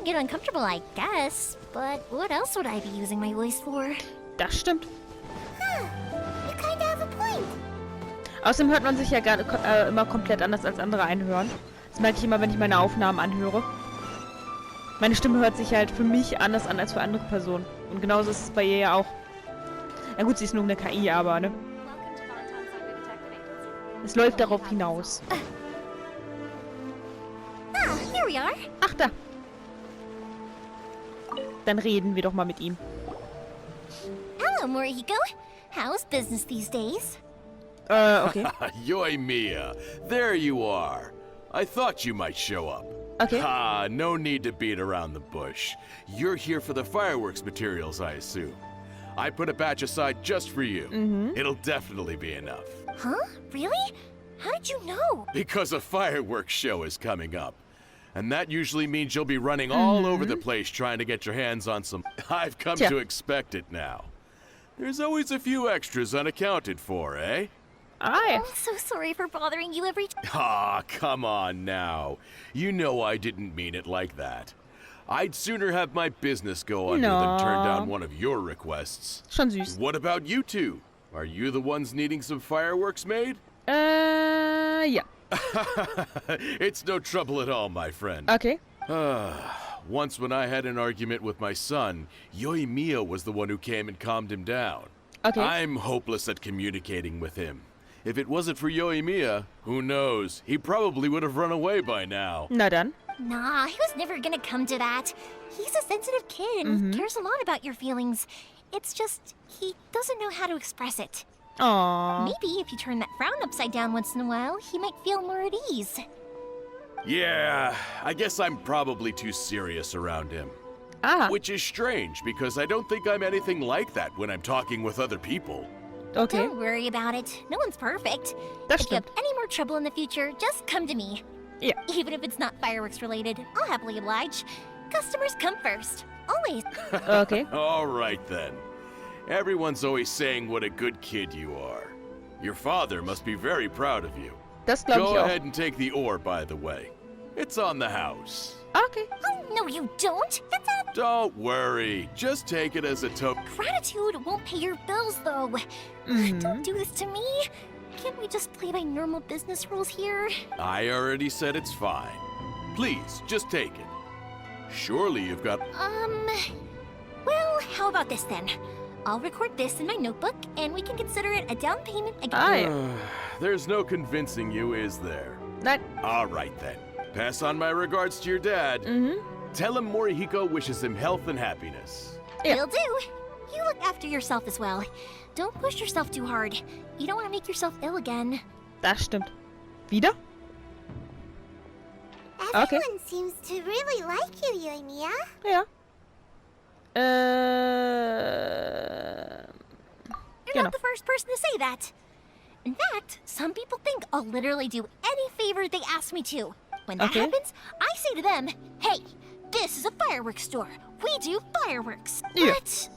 get uncomfortable, I guess. But what else would I be using my voice for? Das stimmt. You kinda have a point. Außerdem hört man sich ja immer komplett anders als andere einhören. Das merke ich immer, wenn ich meine Aufnahmen anhöre. Meine Stimme hört sich halt für mich anders an als für andere Personen. Und genauso ist es bei ihr ja auch. Na gut, sie ist nur eine KI, aber ne? Es läuft darauf hinaus. Ah, here we are. Ach, da. Dann reden wir doch mal mit ihm. Hello, Morihiko. How's business these days? Okay. Yoy Mia, there you are. I thought you might show up. Okay. Ah, no need to beat around the bush. You're here for the fireworks materials, I assume. I put a batch aside just for you. It'll definitely be enough. Huh? Really? How did you know? Because a fireworks show is coming up. And that usually means you'll be running all over the place trying to get your hands on some... I've come to expect it now. There's always a few extras unaccounted for, eh? Ah, I'm so sorry for bothering you every time. Ah, come on now. You know I didn't mean it like that. I'd sooner have my business go under than turn down one of your requests. schon süß. What about you two? Are you the ones needing some fireworks made? Ja. It's no trouble at all, my friend. Okay. Once when I had an argument with my son, Yoimiya was the one who came and calmed him down. Okay. I'm hopeless at communicating with him. If it wasn't for Yoimiya, who knows? He probably would have run away by now. Na dann. Nah, he was never gonna come to that. He's a sensitive kid and cares a lot about your feelings. It's just, he doesn't know how to express it. Aww. Maybe if you turn that frown upside down once in a while, he might feel more at ease. Yeah, I guess I'm probably too serious around him. Ah, Which is strange, because I don't think I'm anything like that when I'm talking with other people. okay. Don't worry about it. No one's perfect. Das If you have stimmt. any more trouble in the future, just come to me. Yeah. Even if it's not fireworks related, I'll happily oblige. Customers come first. Always. Okay. All right then. Everyone's always saying what a good kid you are. Your father must be very proud of you. Das glaube ich Go auch. ahead and take the ore, by the way. It's on the house. Okay. Oh, no, you don't. That's a Don't worry. Just take it as a token. gratitude won't pay your bills, though. Don't do this to me. Can't we just play by normal business rules here? I already said it's fine. Please, just take it. Surely you've got... Well, how about this then? I'll record this in my notebook, and we can consider it a down payment again. Ah, ja. There's no convincing you, is there? Nein. All right then. Pass on my regards to your dad. Tell him Morihiko wishes him health and happiness. Yeah. Will do. You look after yourself as well. Don't push yourself too hard. You don't want to make yourself ill again. Das stimmt. Wieder? Okay. Everyone seems to really like you, Yoimiya. Ja. You're Genau. not the first person to say that. In fact, some people think I'll literally do any favor they ask me to. When that Okay. happens, I say to them, hey, this is a fireworks store. We do fireworks. Yeah. But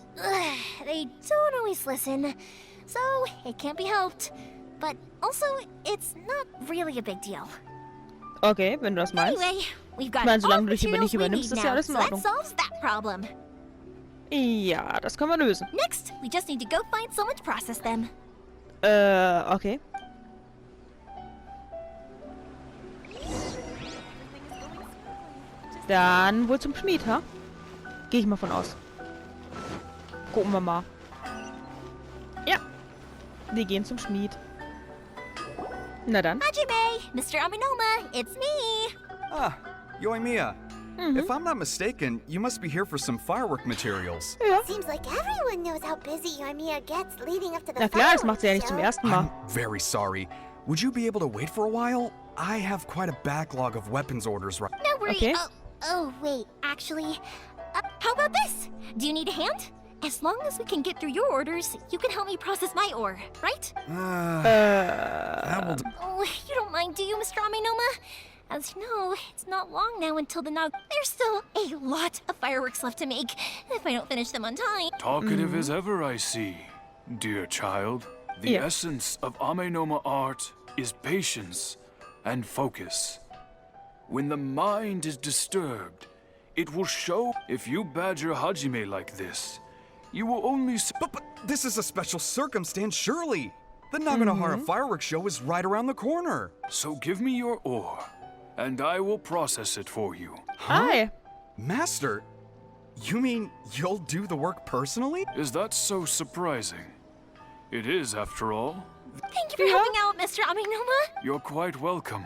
they don't always listen. So it can't be helped. But also, it's not really a big deal. Okay, wenn du das meinst. Anyway, we've got Ich meine, all solange the du dich materials we übernimmst, need ist ja now, alles so in that Ordnung. solves that problem. Ja, das können wir lösen. Next, we just need to go find someone to process them. Okay. Dann wohl zum Schmied, ha? Gehe ich mal von aus. Gucken wir mal. Ja. Wir gehen zum Schmied. Na dann. Hajime, Mr. Aminoma, it's me. Ah, Yoimiya. If I'm not mistaken, you must be here for some firework materials. Ja. Seems like everyone knows how busy Yoimiya gets leading up to the Na klar, das macht sie ja nicht fireworks zum show. ersten Mal. I'm very sorry. Would you be able to wait for a while? I have quite a backlog of weapons orders right No worry. Okay. Oh, wait, actually, how about this? Do you need a hand? As long as we can get through your orders, you can help me process my ore, right? That will do. Oh, you don't mind, do you, Mr. Aminoma? As you know, it's not long now until the Nog. There's still a lot of fireworks left to make if I don't finish them on time. Talkative as ever, I see. Dear child, the Yeah. essence of Amenoma art is patience and focus. When the mind is disturbed, It will show if you badger Hajime like this. You will only But this is a special circumstance, surely. The Naganohara fireworks show is right around the corner. So give me your ore, and I will process it for you. Hi. Master, you mean you'll do the work personally? Is that so surprising? It is, after all. Thank you for helping out, Mr. Aminoma. You're quite welcome.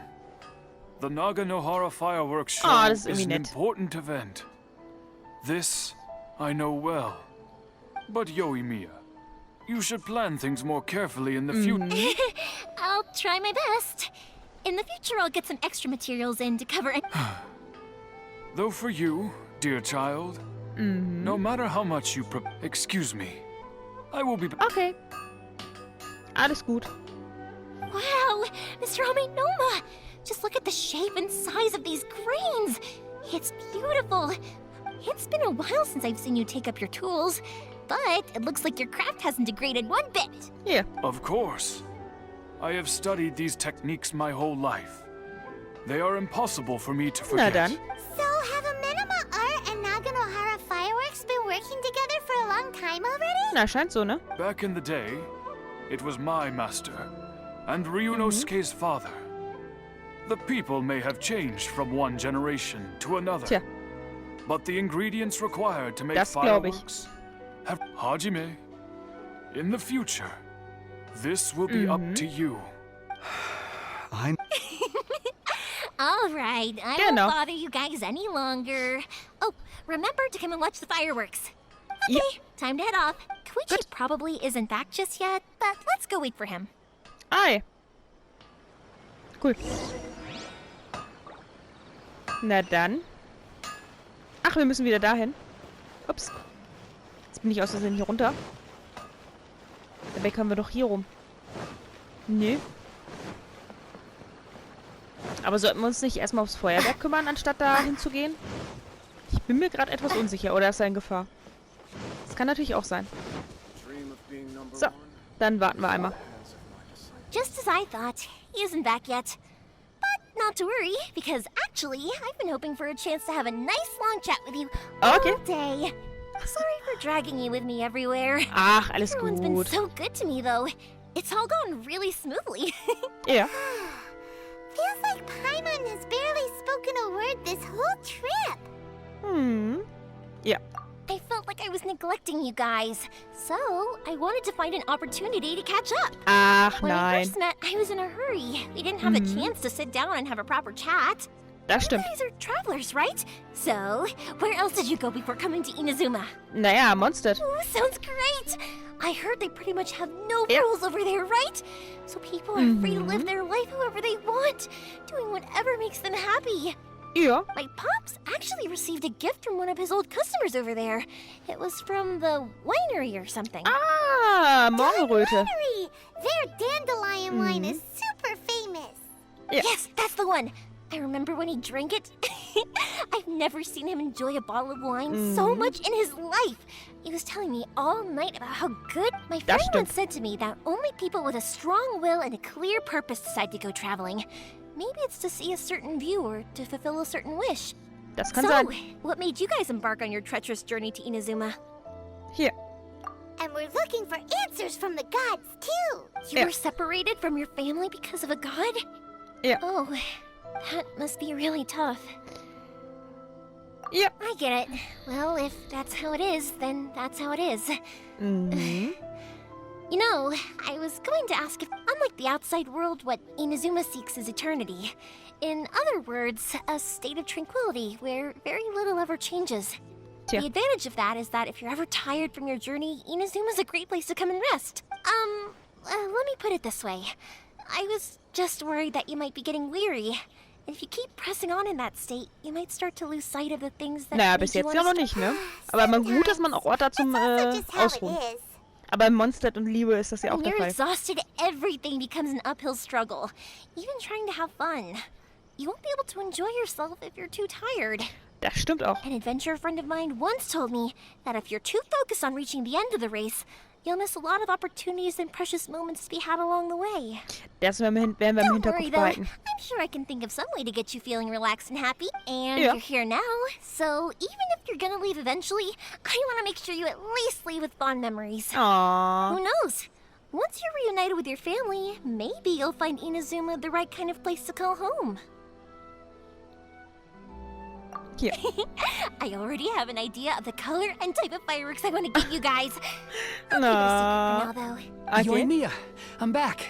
The Naganohara fireworks show Ah, das ist is irgendwie an nett. important event. This I know well. But Yoimiya, you should plan things more carefully in the future. I'll try my best. In the future, I'll get some extra materials in to cover it. Though for you, dear child, no matter how much you excuse me, I will be Okay. Alles gut. Wow, Mr. Aminoma! Just look at the shape and size of these grains. It's beautiful. It's been a while since I've seen you take up your tools, but it looks like your craft hasn't degraded one bit. Hier. Of course. I have studied these techniques my whole life. They are impossible for me to Na forget. dann. So, have Amenema Art and Naganohara Fireworks been working together for a long time already? Na, scheint so, ne? Back in the day, it was my master, and Ryunosuke's father. The people may have changed from one generation to another. Tja. But the ingredients required to make Das glaub ich. fireworks have Hajime. In the future, this will be up to you. I'm... All right, I Genau. won't bother you guys any longer. Oh, remember to come and watch the fireworks. Okay, Yep. time to head off. Koichi probably isn't back just yet, but let's go wait for him. Ei. Cool. Na dann. Ach, wir müssen wieder dahin. Ups. Jetzt bin ich aus Versehen hier runter. Dabei können wir doch hier rum. Nö. Aber sollten wir uns nicht erstmal aufs Feuerwerk kümmern, anstatt da hinzugehen? Ich bin mir gerade etwas unsicher. Oder ist er in Gefahr? Das kann natürlich auch sein. So, dann warten wir einmal. Just as I thought, he isn't back yet. But not to worry, because actually, I've been hoping for a chance to have a nice long chat with you all Okay. day. Sorry for dragging you with me everywhere. Ach, alles Everyone's been gut. so good to me, though. It's all gone really smoothly. Ja. Feels like Paimon has barely spoken a word this whole trip. Ja. I felt like I was neglecting you guys, so I wanted to find an opportunity to catch up. Ach, When I nein. first met, I was in a hurry. We didn't have a chance to sit down and have a proper chat. Das You stimmt. guys are travelers, right? So, where else did you go before coming to Inazuma? Naja, Monster. Ooh, sounds great! I heard they pretty much have no Yep. rules over there, right? So people are free to live their life however they want, doing whatever makes them happy. Ja. My pops actually received a gift from one of his old customers over there. It was from the winery or something. Ah, Morgenröte. Hurry! Their dandelion wine is super famous. Ja. Yes, that's the one. I remember when he drank it. I've never seen him enjoy a bottle of wine so much in his life. He was telling me all night about how good. My friend stimmt. once said to me that only people with a strong will and a clear purpose decide to go traveling. Maybe it's to see a certain view or to fulfill a certain wish. Das kann So, sein. what made you guys embark on your treacherous journey to Inazuma? Hier. And we're looking for answers from the gods, too. You Yeah. were separated from your family because of a god? Ja. Oh, that must be really tough. Ja. I get it. Well, if that's how it is, then that's how it is. Mhm. You know, I was going to ask if, unlike the outside world, what Inazuma seeks is eternity. In other words, a state of tranquility where very little ever changes. Tja. The advantage of that is that if you're ever tired from your journey, Inazuma's a great place to come and rest. Let me put it this way. I was just worried that you might be getting weary. If you keep pressing on in that state, you might start to lose sight of the things that Naja, made bis you jetzt ja wanna noch nicht, ne? Aber man gut, dass man auch Ort hat zum Also just how it Ausruhen. is. Aber in Monster und Liebe ist das ja auch When der you're Fall. exhausted, everything becomes an uphill struggle. Even trying to have fun. You won't be able to enjoy yourself if you're too tired. Das stimmt auch. An adventure friend of mine once told me that if you're too focused on reaching the end of the race, You'll miss a lot of opportunities and precious moments to be had along the way. Das werden wir im Don't worry Hinterkopf though, behalten. I'm sure I can think of some way to get you feeling relaxed and happy. And Yeah. you're here now, so even if you're gonna leave eventually, I want to make sure you at least leave with fond memories. Aww. Who knows? Once you're reunited with your family, maybe you'll find Inazuma the right kind of place to call home. Hier. I already have an idea of the color and type of fireworks I want to give you guys. I'll keep it a No. secret for now, though. Yo, Okay. Mia, I'm back.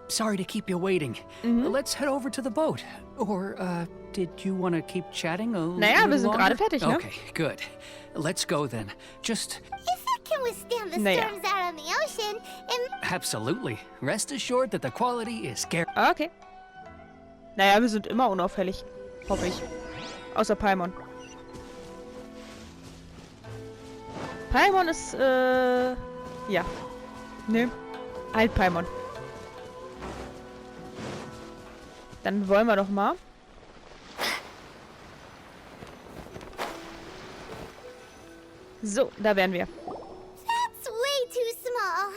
Sorry to keep you waiting. Let's head over to the boat. Or, did you want to keep chatting a Naja, wir little sind longer? gerade fertig, ne? Okay, good. Let's go then. Just If it can withstand the Naja. storms out on the ocean, and absolutely. Rest assured that the quality is guaranteed. Okay. Naja, wir sind immer unauffällig. Hoffe ich. Außer Paimon. Paimon ist, ja. Ne. Halt Paimon. Dann wollen wir doch mal. So, da wären wir. that's way too small.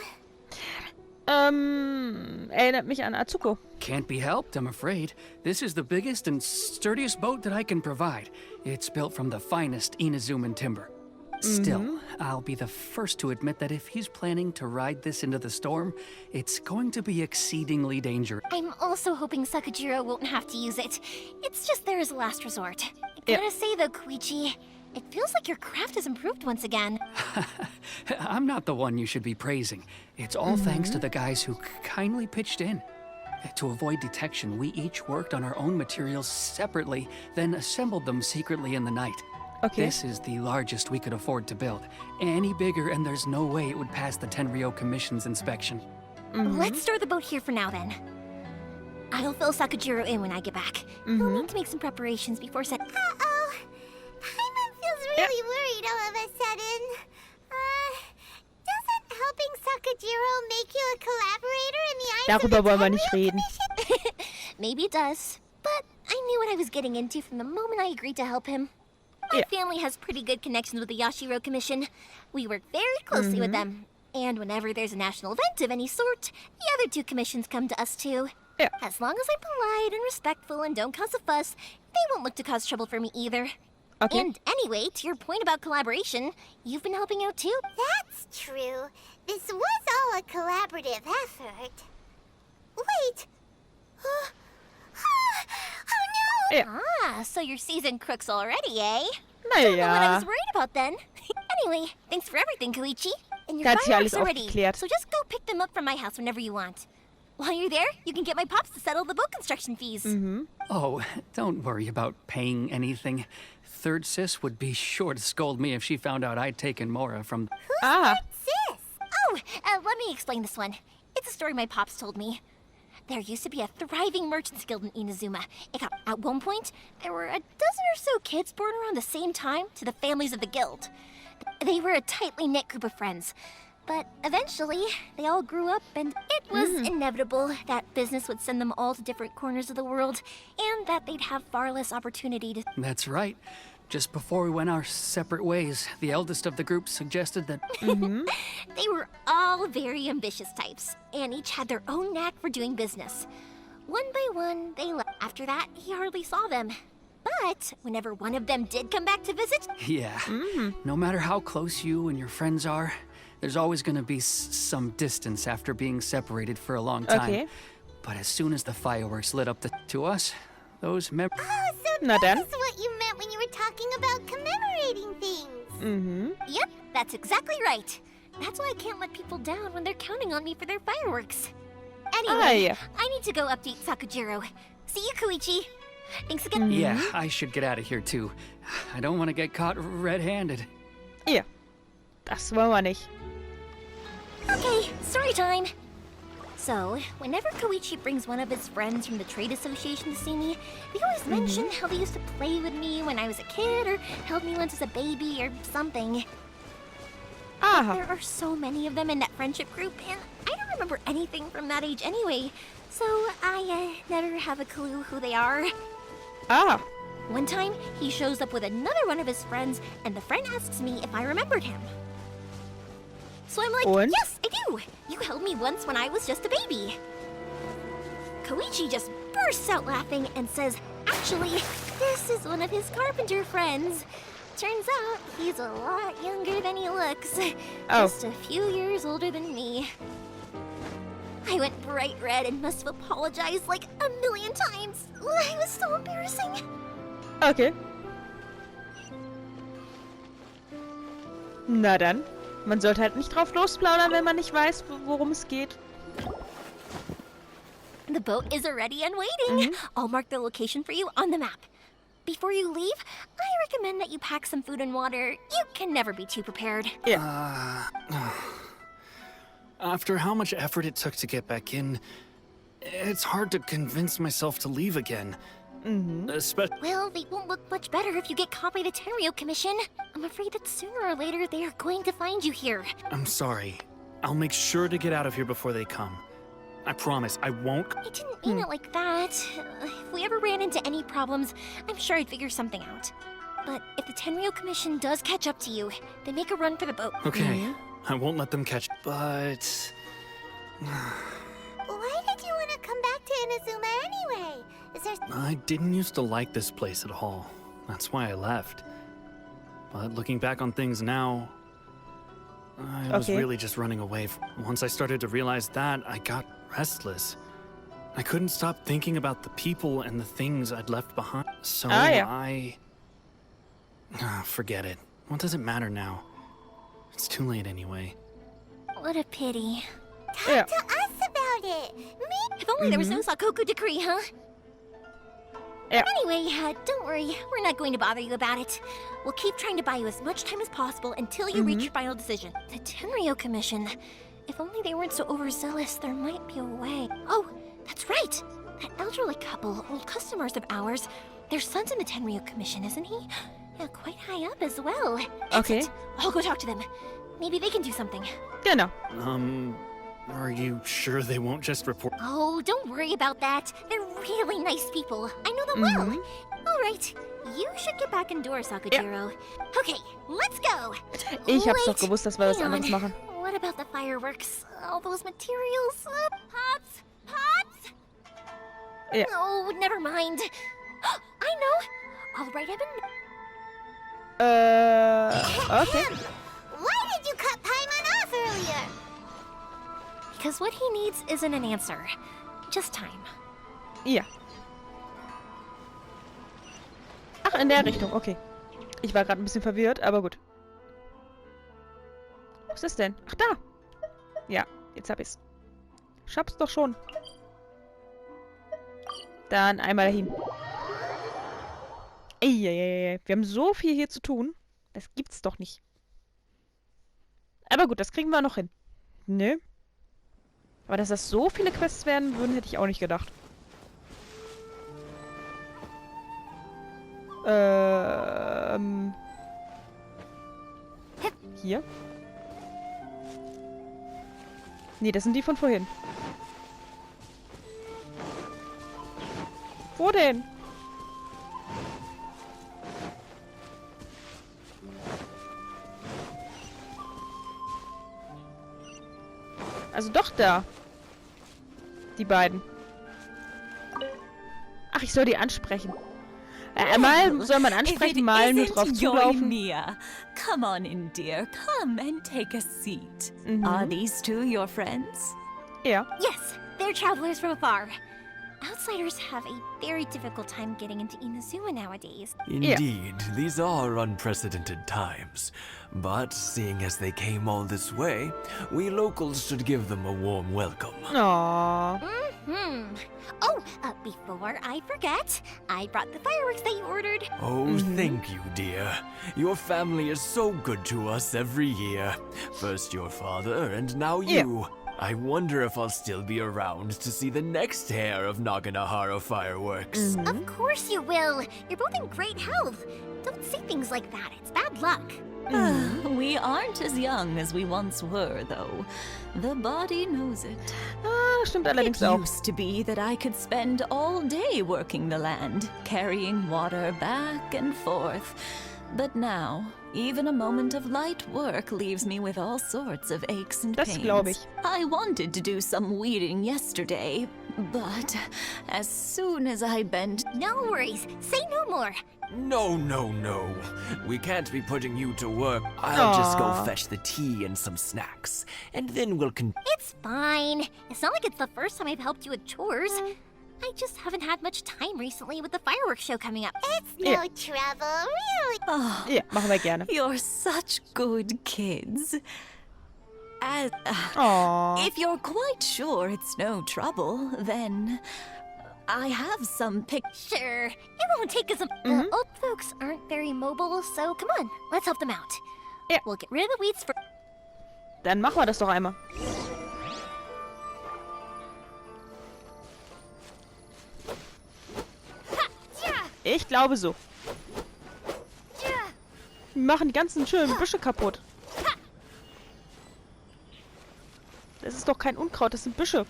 Erinnert mich an Azuko. Can't be helped, I'm afraid. This is the biggest and sturdiest boat that I can provide. It's built from the finest Inazuman timber. Still, I'll be the first to admit that if he's planning to ride this into the storm, it's going to be exceedingly dangerous. I'm also hoping Sakajiro won't have to use it. It's just there as a last resort. I Yeah. gotta say though, Koichi, it feels like your craft has improved once again. I'm not the one you should be praising. It's all thanks to the guys who kindly pitched in. To avoid detection, we each worked on our own materials separately, then assembled them secretly in the night. Okay. This is the largest we could afford to build. Any bigger, and there's no way it would pass the Tenryo Commission's inspection. Let's store the boat here for now then. I'll fill Sakajiro in when I get back. He'll need to make some preparations before set. Uh-oh. Paimon feels really worried all of a sudden. Doesn't helping Sakajiro make you a collaborator in the eyes of Darüber the wollen wir nicht Tenryo reden. Commission? Maybe it does, but I knew what I was getting into from the moment I agreed to help him. My Yeah. family has pretty good connections with the Yashiro Commission. We work very closely with them. And whenever there's a national event of any sort, the other two commissions come to us too. Yeah. As long as I'm polite and respectful and don't cause a fuss, they won't look to cause trouble for me either. Okay. And anyway, to your point about collaboration, you've been helping out too. That's true. This was all a collaborative effort. Wait. Oh no! Ja. Ah, so you're seasoned crooks already, eh? Don't know what I Naja. was worried about then. Anyway, thanks for everything, Koichi. And your Da hat sich fireworks alles are ready, aufgeklärt. so just go pick them up from my house whenever you want. While you're there, you can get my pops to settle the boat construction fees. Oh, don't worry about paying anything. Third Sis would be sure to scold me if she found out I'd taken Mora from... Ah. Sis! Oh, let me explain this one. It's a story my pops told me. There used to be a thriving merchants guild in Inazuma. At one point, there were a dozen or so kids born around the same time to the families of the guild. They were a tightly knit group of friends. But eventually, they all grew up, and it was inevitable that business would send them all to different corners of the world, and that they'd have far less opportunity to... That's right. Just before we went our separate ways, the eldest of the group suggested that... They were all very ambitious types, and each had their own knack for doing business. One by one, they left. After that, he hardly saw them. But whenever one of them did come back to visit, Yeah. No matter how close you and your friends are, there's always going to be some distance after being separated for a long time. Okay. But as soon as the fireworks lit up to us, those memories... Oh, so Na dann. that's what you meant when you were talking about commemorating things. yep, that's exactly right. That's why I can't let people down when they're counting on me for their fireworks. Anyway, yeah. I need to go update Sakajiro. See you, Koichi. Thanks again. Yeah, I should get out of here too. I don't want to get caught red-handed. Ja. Das wollen wir nicht. Okay, story time. So, whenever Koichi brings one of his friends from the trade association to see me, they always mention how they used to play with me when I was a kid or held me once as a baby or something. Aha. There are so many of them in that friendship group, and I don't remember anything from that age anyway, so I never have a clue who they are. Ah. One time, he shows up with another one of his friends, and the friend asks me if I remembered him. So I'm like, Und? yes, I do. You held me once when I was just a baby. Koichi just bursts out laughing and says, actually, this is one of his carpenter friends. Turns out he's a lot younger than he looks. Oh. Just a few years older than me. I went bright red and must have apologized like a million times. It was so embarrassing. Okay. Na dann. Man sollte halt nicht drauf losplaudern, wenn man nicht weiß, worum es geht. The boat is ready and waiting. I'll mark the location for you on the map. Before you leave, I recommend that you pack some food and water. You can never be too prepared. After how much effort it took to get back in, it's hard to convince myself to leave again. Well, they won't look much better if you get caught by the Tenryou Commission. I'm afraid that sooner or later they are going to find you here. I'm sorry. I'll make sure to get out of here before they come. I promise, I won't. I didn't mean it like that. If we ever ran into any problems, I'm sure I'd figure something out. But if the Tenryou Commission does catch up to you, then make a run for the boat. Okay, I won't let them catch. But Why did you want to come back to Inazuma anyway? Is there... I didn't used to like this place at all. That's why I left. But looking back on things now, I was really just running away. Once I started to realize that, I got restless. I couldn't stop thinking about the people and the things I'd left behind. So forget it. What does it matter now? It's too late anyway. What a pity. Talk to us about it. Me? If only there was no Sakoku decree, huh? Yeah. Anyway, don't worry. We're not going to bother you about it. We'll keep trying to buy you as much time as possible until you reach your final decision. The Tenryou Commission. If only they weren't so overzealous, there might be a way. Oh, that's right. That elderly couple, old customers of ours. Their son's in the Tenryou Commission, isn't he? Yeah, quite high up as well. That's it. I'll go talk to them. Maybe they can do something. Genau. Are you sure they won't just report? Oh, don't worry about that. They're really nice people. I know them well. All right, you should get back indoors, Sakujiro. Okay, let's go. Ich hab's doch Wait, gewusst, dass wir was hang anderes on. machen. What about the fireworks? All those materials? Pops? Pops? Yeah. Oh, never mind. I know. I'll write him Okay. Why did you cut Paimon off earlier? because what he needs isn't an answer, just time. Ja. Ach, in der Richtung, okay. Ich war gerade ein bisschen verwirrt, aber gut. Wo ist es denn? Ach, da! Ja, jetzt hab ich's. Ich hab's doch schon. Dann einmal dahin. Eieiei, wir haben so viel hier zu tun. Das gibt's doch nicht. Aber gut, das kriegen wir noch hin. Nö. Aber dass das so viele Quests werden würden, hätte ich auch nicht gedacht. Hier? Nee, das sind die von vorhin. Wo denn? Also doch da. Die beiden. Ach, ich soll die ansprechen. Mal soll man ansprechen, mal nur drauf zulaufen. Mia. Come on in, dear. Come and take a seat. Are these two your friends? Ja. Yes, they're travelers from afar. Outsiders have a very difficult time getting into Inazuma nowadays. Indeed, these are unprecedented times. But seeing as they came all this way, we locals should give them a warm welcome. Aww. Oh, before I forget, I brought the fireworks that you ordered. Oh, thank you, dear. Your family is so good to us every year. First your father, and now you. I wonder if I'll still be around to see the next hair of Naganahara fireworks. Of course you will. You're both in great health. Don't say things like that. It's bad luck. We aren't as young as we once were, though. The body knows it. Ah, stimmt allerdings It auch. used to be that I could spend all day working the land, carrying water back and forth. But now, even a moment of light work leaves me with all sorts of aches and Das pains. glaube ich. I wanted to do some weeding yesterday, but as soon as I bent... No worries. Say no more. No, no, no. We can't be putting you to work. I'll just go Aw. fetch the tea and some snacks, and then we'll It's fine. It's not like it's the first time I've helped you with chores. I just haven't had much time recently with the fireworks show coming up. It's no trouble, really. Oh, Ja, machen wir gerne. you're such good kids. Aw. If you're quite sure it's no trouble, then I have some Sure, it won't take us a... The old folks aren't very mobile, so come on, let's help them out. Ja. We'll get rid of the weeds for... Dann machen wir das doch einmal. Ich glaube so. Wir machen die ganzen schönen Büsche kaputt. Das ist doch kein Unkraut, das sind Büsche.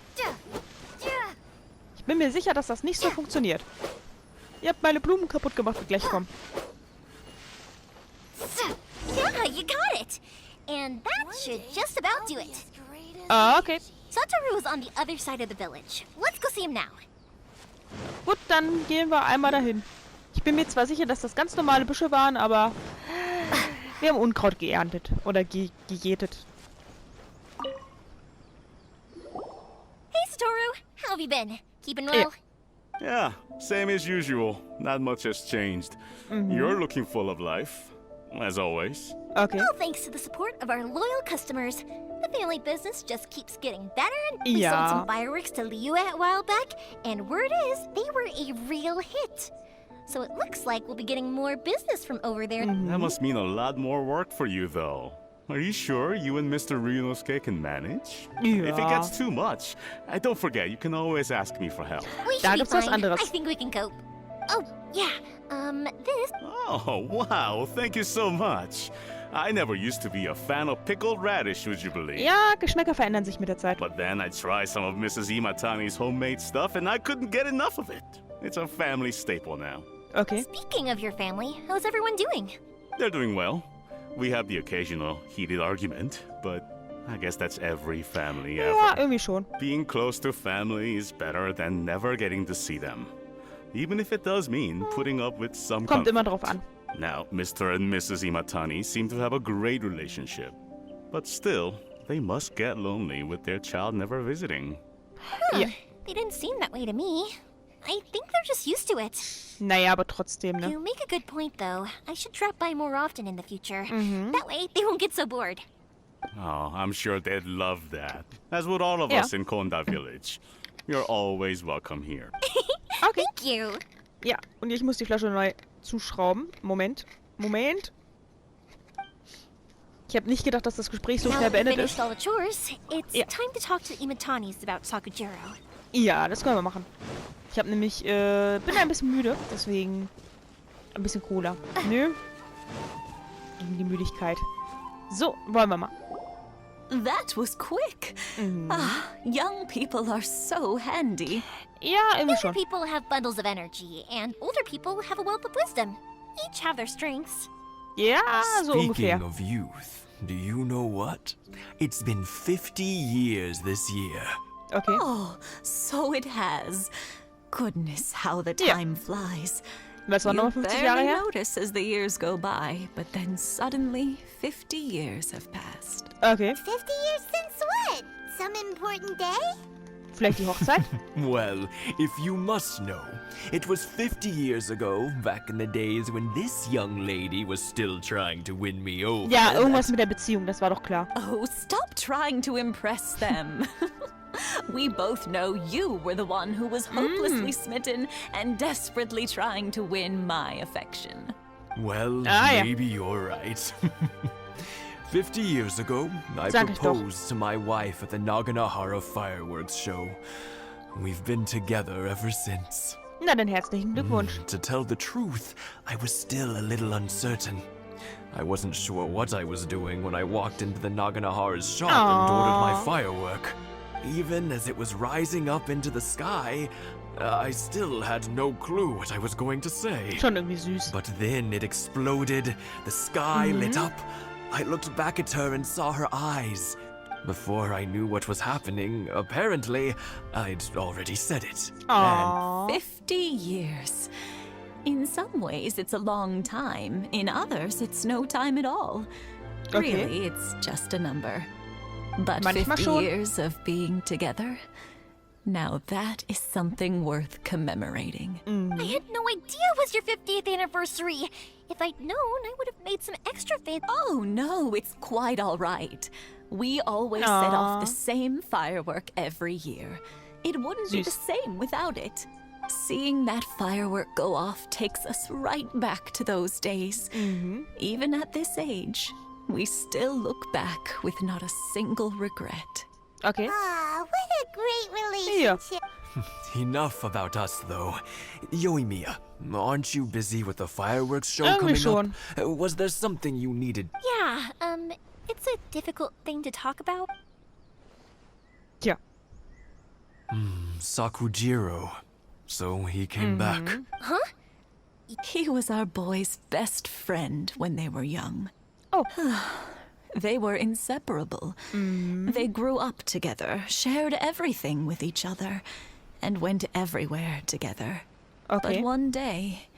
Ich bin mir sicher, dass das nicht so funktioniert. Ihr habt meine Blumen kaputt gemacht, die gleich kommen. Yeah, you got it. And that should just about do it. Ah, okay. Satoru is on the other side of the village. Let's go see him now. Gut, dann gehen wir einmal dahin. Ich bin mir zwar sicher, dass das ganz normale Büsche waren, aber wir haben Unkraut geerntet oder gejätet. Hey, Satoru. How have you been? Keeping well? Yeah, same as usual. Not much has changed. You're looking full of life, as always. Okay. All thanks to the support of our loyal customers. The family business just keeps getting better, and we Yeah. sold some fireworks to Liu a while back, and word is they were a real hit. So it looks like we'll be getting more business from over there. That must mean a lot more work for you, though. Are you sure you and Mr. Ryunosuke can manage? If it Ja. gets too much, don't forget, you can always ask me for help. We Da should be gibt's was fine. anderes. I think we can cope. Oh, yeah. This... Oh, wow, thank you so much. I never used to be a fan of pickled radish, would you believe? Ja, Geschmäcker verändern sich mit der Zeit. But then I tried some of Mrs. Imatani's homemade stuff, and I couldn't get enough of it. It's a family staple now. Okay. Speaking of your family, how's everyone doing? They're doing well. We have the occasional heated argument, but I guess that's every family ever. Ja, irgendwie schon. Being close to family is better than never getting to see them. Even if it does mean putting up with some Kommt conflict. immer drauf an. Now, Mr. and Mrs. Imatani seem to have a great relationship. But still, they must get lonely with their child never visiting. Ja. They didn't seem that way to me. I think they're just used to it. Naja, aber trotzdem, ne? You make a good point, though. I should drop by more often in the future. That way, they won't get so bored. Oh, I'm sure they'd love that. As would all of Yeah. us in Konda Village. You're always welcome here. Okay. Thank you. Ja, und ich muss die Flasche neu zuschrauben. Moment. Moment. Ich habe nicht gedacht, dass das Gespräch so Now schnell that we beendet finished ist. all the chores, it's Yeah. time to talk to Imatanis about Sakujiro. Ja, das können wir machen. Ich habe nämlich, bin ein bisschen müde, deswegen ein bisschen Cola. Nö. Gegen die Müdigkeit. So, wollen wir mal. That was quick. Ah, young people are so handy. Ja, irgendwie Younger schon. people have bundles of energy, and older people have a wealth of wisdom. Each have their strengths. Ja, so ungefähr. Speaking of youth, do you know what? It's been 50 years this year. Okay. Oh, so it has. Goodness, how the Yeah. time flies. Was war You nochmal 50 Jahre barely her? notice as the years go by, but then suddenly 50 years have passed. Okay. 50 years since what? Some important day? Vielleicht die Hochzeit? Well, if you must know, it was 50 years ago, back in the days when this young lady was still trying to win me over. Ja, irgendwas mit der Beziehung, das war doch klar. Oh, stop trying to impress them. We both know you were the one who was hopelessly smitten and desperately trying to win my affection. Well, ja. maybe you're right. 50 years ago, I Sag ich doch. proposed to my wife at the Naganahara fireworks show. We've been together ever since. Na, dann herzlichen Glückwunsch. To tell the truth, I was still a little uncertain. I wasn't sure what I was doing when I walked into the Naganahara's shop and ordered my firework. Even as it was rising up into the sky, I still had no clue what I was going to say. Schon irgendwie süß. But then it exploded, the sky lit up. I looked back at her and saw her eyes. Before I knew what was happening, apparently, I'd already said it. Aww. 50 years. In some ways, it's a long time. In others, it's no time at all. Okay. Really, it's just a number. But Manchmal 50 schon. years of being together, now that is something worth commemorating. I had no idea it was your 50th anniversary. If I'd known, I would have made some extra Oh no, it's quite all right. We always set off the same firework every year. It wouldn't be the same without it. Seeing that firework go off takes us right back to those days. Even at this age, we still look back with not a single regret. Okay. Ah, what a great relationship. Enough about us, though. Yoimiya, aren't you busy with the fireworks show Irgendwie coming schon. up? Was there something you needed? Yeah, it's a difficult thing to talk about. Tja. Sakujiro. So he came back. He was our boys' best friend when they were young. Oh. They were inseparable. They grew up together, shared everything with each other, and went everywhere together. Okay. But one day,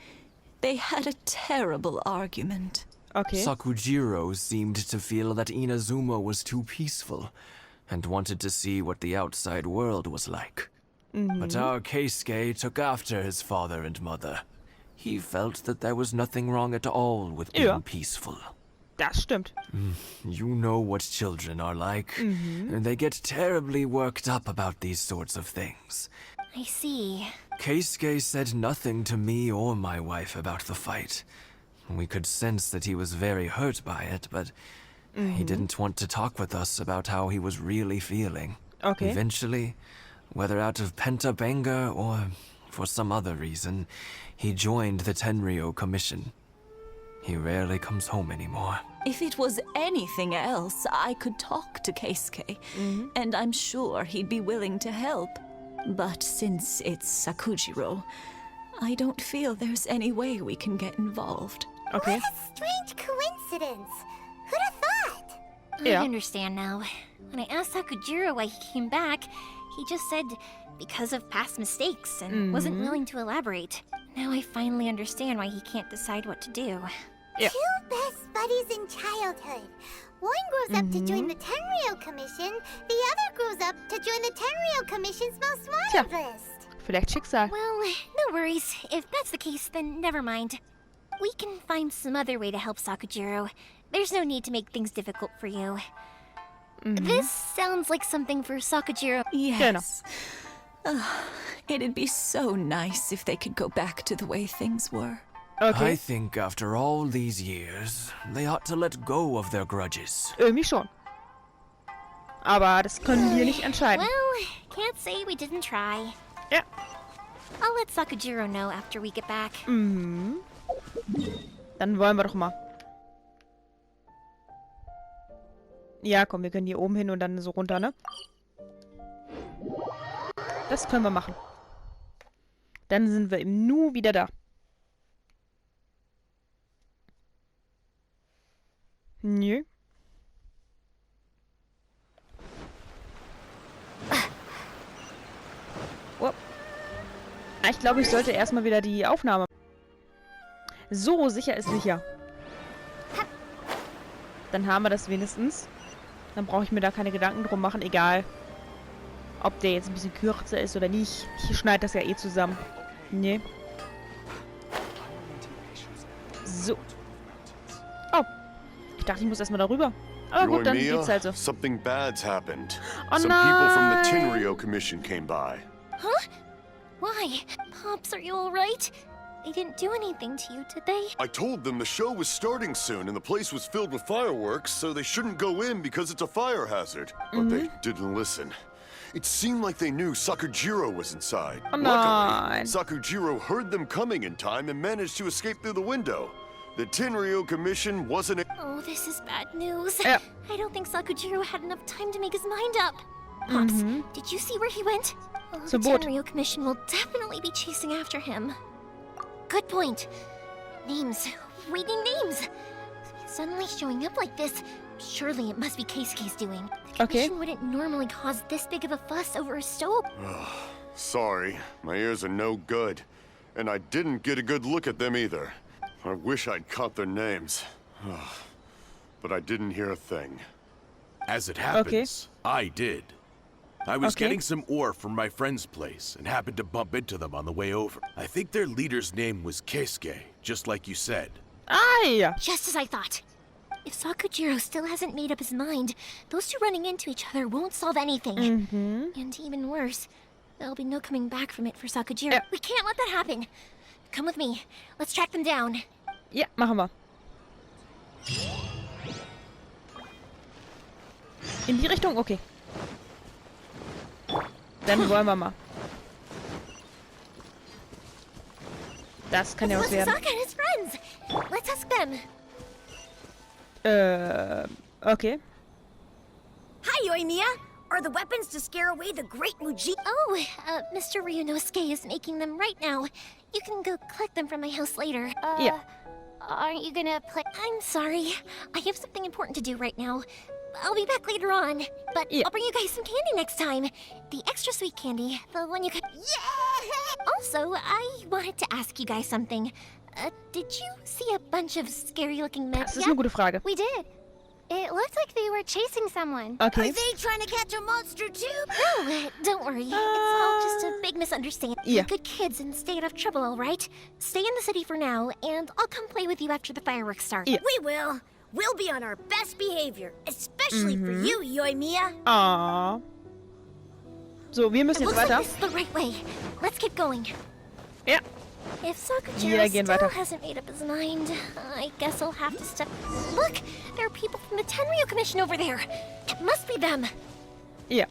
they had a terrible argument. Okay. Sakujiro seemed to feel that Inazuma was too peaceful and wanted to see what the outside world was like. But our Keisuke took after his father and mother. He felt that there was nothing wrong at all with being Ja. peaceful. Das stimmt. You know what children are like. They get terribly worked up about these sorts of things. I see. Keisuke said nothing to me or my wife about the fight. We could sense that he was very hurt by it, but he didn't want to talk with us about how he was really feeling. Okay. Eventually, whether out of pent-up anger or for some other reason, he joined the Tenryou Commission. He rarely comes home anymore. If it was anything else, I could talk to Keisuke, and I'm sure he'd be willing to help. But since it's Sakujiro, I don't feel there's any way we can get involved. Okay. What a strange coincidence. Who'd have thought? Yeah. I understand now. When I asked Sakujiro why he came back, he just said because of past mistakes and wasn't willing to elaborate. Now I finally understand why he can't decide what to do. Yeah. Two best buddies in childhood. One grows up to join the Tenryou Commission, the other grows up to join the Tenryou Commission's most wanted list. Vielleicht Schicksal. Well, no worries. If that's the case, then never mind. We can find some other way to help Sakujiro. There's no need to make things difficult for you. This sounds like something for Sakujiro. Yes. It'd be so nice if they could go back to the way things were. Okay. I think after all these years, they ought to let go of their grudges. Irgendwie schon. Aber das können wir nicht entscheiden. Well, can't say we didn't try. Ja. I'll let Sakujiro know after we get back. Dann wollen wir doch mal. Ja, komm, wir können hier oben hin und dann so runter, ne? Das können wir machen. Dann sind wir im Nu wieder da. Nö. Oh. Ich glaube, ich sollte erstmal wieder die Aufnahme. So, sicher ist sicher. Dann haben wir das wenigstens. Dann brauche ich mir da keine Gedanken drum machen, egal ob der jetzt ein bisschen kürzer ist oder nicht. Ich schneide das ja eh zusammen. Nee. So. Oh. Ich dachte, ich muss erstmal darüber. Aber gut, dann geht's halt so. Something bad's happened. Oh, Some people from the nein. Tenryou Commission came by. Huh? Why? Pops, are you alright? They didn't do anything to you, did they? I told them the show was starting soon and the place was filled with fireworks, so they shouldn't go in because it's a fire hazard. But they didn't listen. It seemed like they knew Sakujiro was inside. Oh, Luckily, nein. Sakujiro heard them coming in time and managed to escape through the window. The Tenryou Commission wasn't... Oh, this is bad news. Yeah. I don't think Sakujiro had enough time to make his mind up. Pops, did you see where he went? Zum The Boot. Tenryou Commission will definitely be chasing after him. Good point. Names. We need names. Suddenly showing up like this, surely it must be Keisuke's doing. The Commission wouldn't normally cause this big of a fuss over a stove. Sorry, my ears are no good. And I didn't get a good look at them either. I wish I'd caught their names. But I didn't hear a thing. As it happens, I did. I was getting some ore from my friend's place and happened to bump into them on the way over. I think their leader's name was Keisuke, just like you said. Aye! Just as I thought. If Sakujiro still hasn't made up his mind, those two running into each other won't solve anything. And even worse, there'll be no coming back from it for Sakujiro. We can't let that happen. Come with me. Let's track them down. Ja, machen wir. In die Richtung? Okay. Dann wollen wir mal. Das kann ja was werden. Saka and his friends. Let's ask them. Okay. Hi, Yoimiya! Are the weapons to scare away the great Muji? Oh, Mr. Ryunosuke is making them right now. You can go collect them from my house later. Yeah. Aren't you gonna play? I'm sorry. I have something important to do right now. I'll be back later on, but I'll bring you guys some candy next time. The extra sweet candy, the one you could... Yeah! Also, I wanted to ask you guys something. Did you see a bunch of scary-looking men? Das ist eine gute Frage. We did. It looked like they were chasing someone. Okay. Are they trying to catch a monster too? No, don't worry. It's all just a big misunderstanding. Yeah. Good kids and stay out of trouble, all right? Stay in the city for now, and I'll come play with you after the fireworks start. Yeah. We will. We'll be on our best behavior, especially for you, Yoimiya. Ah. So, wir müssen jetzt Looks like weiter. this is the right way. Let's keep going. Ja. If Sakujiro Wir gehen still weiter. hasn't made up his mind, I guess I'll have to step... Look! There are people from the Tenryou Commission over there! It must be them! Ja.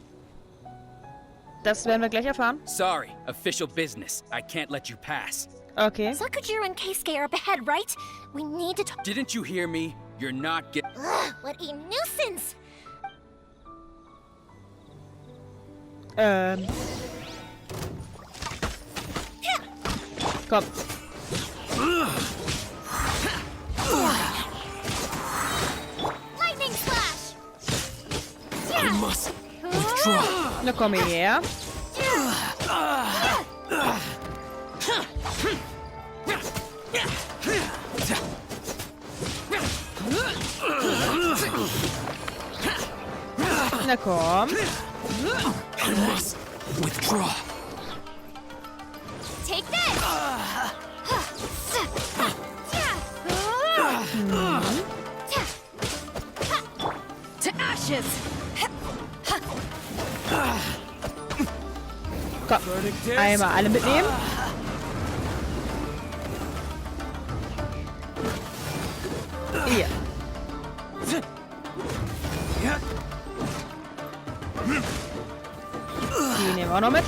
Das werden wir gleich erfahren. Sorry, official business. I can't let you pass. Okay. Sakujiro and Keisuke are up ahead, right? We need to talk... Didn't you hear me? You're not get... Ugh, what a nuisance! Komm. Lightning slash! I must withdraw. Na komm her. Na komm. I must withdraw. Take this! To ashes! Komm. Einmal alle mitnehmen. Hier. Die nehmen wir auch noch mit.